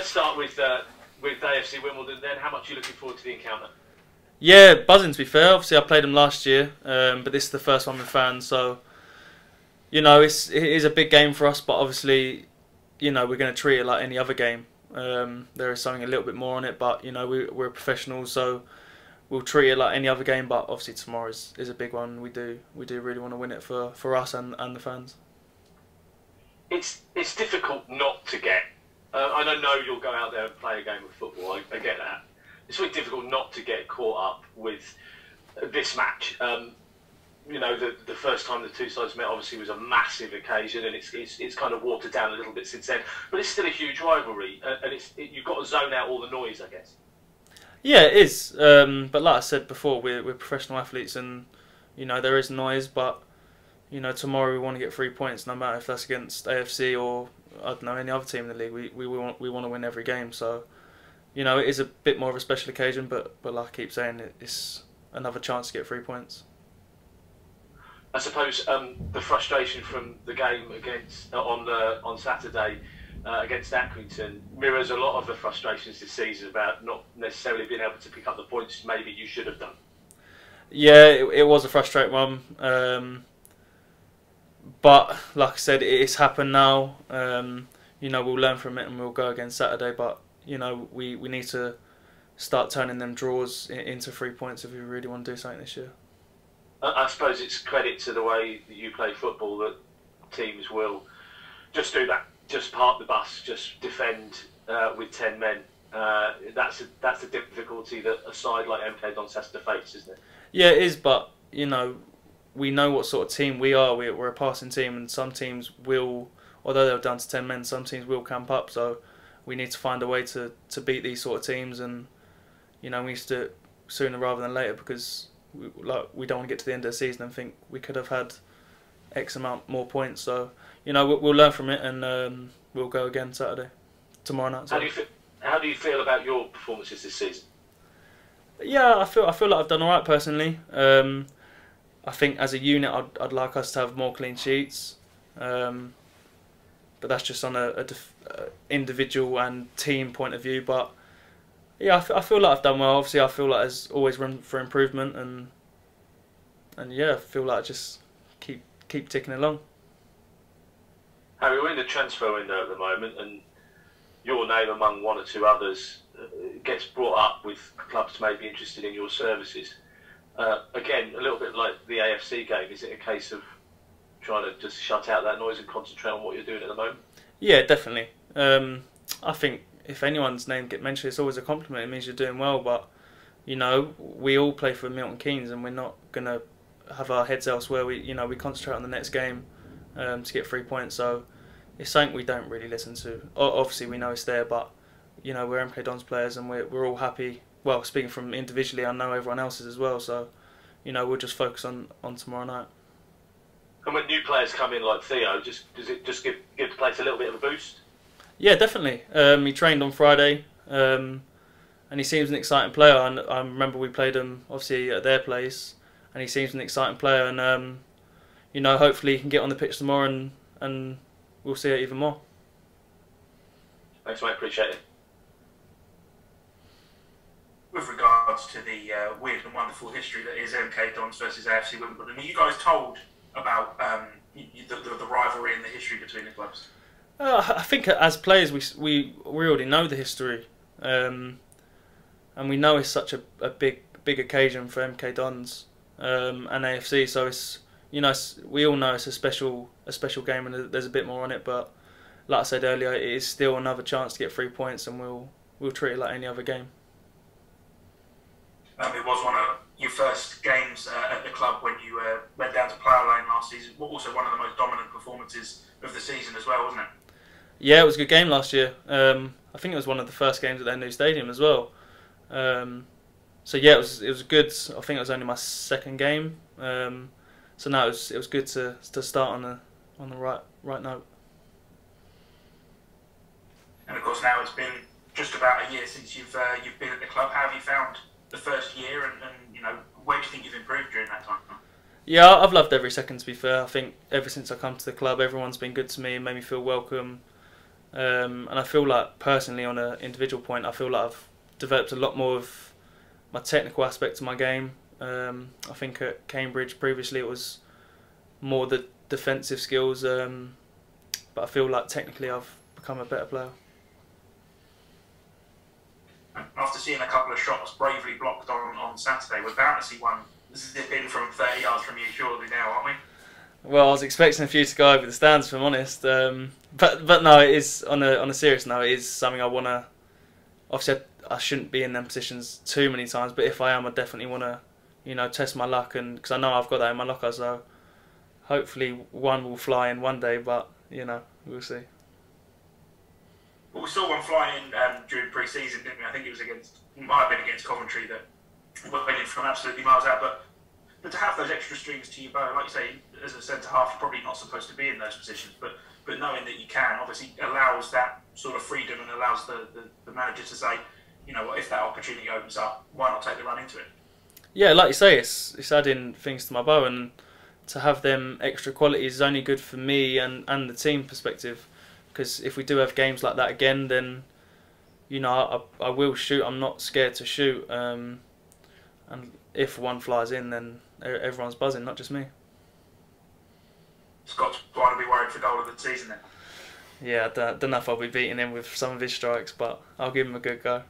let's start with AFC Wimbledon then. How much are you looking forward to the encounter? Yeah, buzzing to be fair. Obviously I played them last year, but this is the first one with fans, so you know it is a big game for us. But obviously, you know, we're going to treat it like any other game. There is something a little bit more on it, but you know we're professionals, so we'll treat it like any other game. But obviously tomorrow is a big one. We do really want to win it for us and the fans. It's difficult not to get. I don't know you'll go out there and play a game of football. I get that. It's really difficult not to get caught up with this match. You know, the first time the two sides met obviously was a massive occasion, and it's kind of watered down a little bit since then. But it's still a huge rivalry, and you've got to zone out all the noise, I guess. Yeah, it is. But like I said before, we're professional athletes, and you know there is noise. But you know tomorrow we want to get 3 points, no matter if that's against AFC or I don't know any other team in the league. We want to win every game. So you know it is a bit more of a special occasion, but like I keep saying, it's another chance to get 3 points. I suppose the frustration from the game against on Saturday against Accrington mirrors a lot of the frustrations this season about not necessarily being able to pick up the points maybe you should have done. Yeah, it was a frustrating one, but like I said, it's happened now. You know, we'll learn from it and we'll go again Saturday. But you know, we need to start turning them draws into 3 points if we really want to do something this year. I suppose it's credit to the way that you play football that teams will just do that, just park the bus, just defend with 10 men. That's a difficulty that a side like MK Dons has to face, isn't it? Yeah, it is, but you know, we know what sort of team we are. We're a passing team, and some teams will, although they're down to 10 men, some teams will camp up. So we need to find a way to beat these sort of teams, and you know, we need to do it sooner rather than later because we don't want to get to the end of the season and think we could have had X amount more points. So you know, we'll learn from it, and we'll go again tomorrow night. How do you feel about your performances this season? Yeah, I feel like I've done all right personally. I think as a unit, I'd like us to have more clean sheets, but that's just on a individual and team point of view. But yeah, I feel like I've done well. Obviously, I feel like there's always room for improvement, and yeah, I feel like I just keep ticking along. Harry, we're in the transfer window at the moment, and your name among one or two others gets brought up with clubs maybe interested in your services. Again, a little bit like the AFC game, is it a case of trying to just shut out that noise and concentrate on what you're doing at the moment? Yeah, definitely. I think if anyone's name gets mentioned, it's always a compliment. It means you're doing well, but you know, we all play for Milton Keynes, and we're not gonna have our heads elsewhere. We concentrate on the next game to get 3 points. So it's something we don't really listen to. Obviously, we know it's there, but you know, we're MK Dons players, and we're all happy. Well, speaking from individually, I know everyone else is as well. So you know, we'll just focus on tomorrow night. And when new players come in like Theo, does it just give the place a little bit of a boost? Yeah, definitely. He trained on Friday, and he seems an exciting player. And I remember we played him obviously at their place, and he seems an exciting player. And you know, hopefully he can get on the pitch tomorrow, and we'll see it even more. Thanks, mate. Appreciate it. With regards to the weird and wonderful history that is MK Dons versus AFC Wimbledon, are you guys told about the rivalry and the history between the clubs? I think as players we already know the history, and we know it's such a big occasion for MK Dons and AFC. So it's, you know, we all know it's a special game, and there's a bit more on it. But like I said earlier, it is still another chance to get 3 points, and we'll treat it like any other game. It was one of your first games at the club when you went down to Plough Lane last season. Also one of the most dominant performances of the season as well, wasn't it? Yeah, it was a good game last year. I think it was one of the first games at their new stadium as well. So yeah, it was good. I think it was only my second game. So no, it was good to start on the right note. And of course now it's been just about a year since you've been at the club. How have you found the first year, and you know, where do you think you've improved during that time? Yeah, I've loved every second, to be fair. I think ever since I come to the club, everyone's been good to me and made me feel welcome. And I feel like personally, on an individual point, I feel like I've developed a lot more of my technical aspect of my game. I think at Cambridge previously it was more the defensive skills, but I feel like technically I've become a better player. After seeing a couple of shots bravely blocked on Saturday, we're bound to see one zip in from 30 yards from you surely now, aren't we? Well, I was expecting a few to go over the stands, if I'm honest. But no, it is on a serious note. It is something I want to. Obviously, I shouldn't be in them positions too many times, but if I am, I definitely want to, test my luck, and because I know I've got that in my locker. So hopefully, one will fly in one day. But we'll see. Well, we saw one fly in during pre-season, didn't we? I think it might have been against Coventry that went in from absolutely miles out, but to have those extra strings to your bow, like you say, as a centre half, you're probably not supposed to be in those positions, but knowing that you can, obviously allows that sort of freedom and allows the manager to say, if that opportunity opens up, why not take the run into it? Yeah, like you say, it's adding things to my bow, and to have them extra qualities is only good for me and the team perspective, because if we do have games like that again, then I will shoot. I'm not scared to shoot, and if one flies in, then everyone's buzzing, not just me. Scott's going to be worried for goal of the season then. Yeah, I don't know if I'll be beating him with some of his strikes, but I'll give him a good go.